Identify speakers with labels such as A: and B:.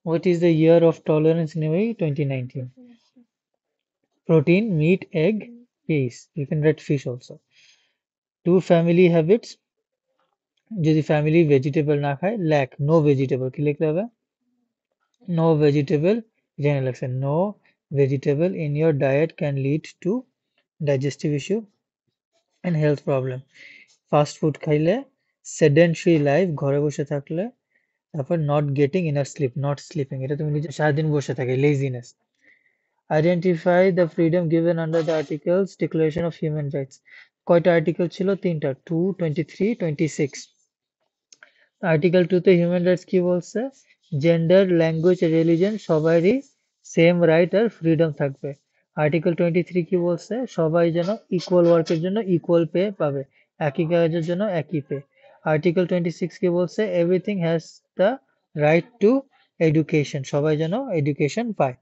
A: What is the year of tolerance in UAE? 2019. Protein, meat, egg, fish. You can write fish also. Two family habits. যদি family vegetable না খায়, lack no vegetable কি লিখতে হবে? No vegetable, জেনে লাগছে no vegetable in your diet can lead to digestive issue and health problem. Fast food খাইলে, sedentary life ঘরে বসে থাকলে, তারপর not getting enough sleep, not sleeping এটা তুমি নিজে সারাদিন বসে থাকে, laziness. Identify the freedom given under the articles declaration of human rights. কয়টা আর্টিকেল ছিল? তিনটা, 2, 23, 26। আর্টিকেল 2 তে হিউম্যান রাইটস কি বলছে? জেন্ডার, ল্যাঙ্গুয়েজ, রিলিজন সবারই সেম রাইট আর ফ্রিডম থাকবে। আর্টিকেল 23 কি বলছে? সবাই যেন ইকুয়াল ওয়ার্কের জন্য ইকুয়াল পে পাবে, একই কাজের জন্য একই পে। আর্টিকেল 26 কি বলছে? Everything has the right two education, সবাই যেন এডুকেশন পায়।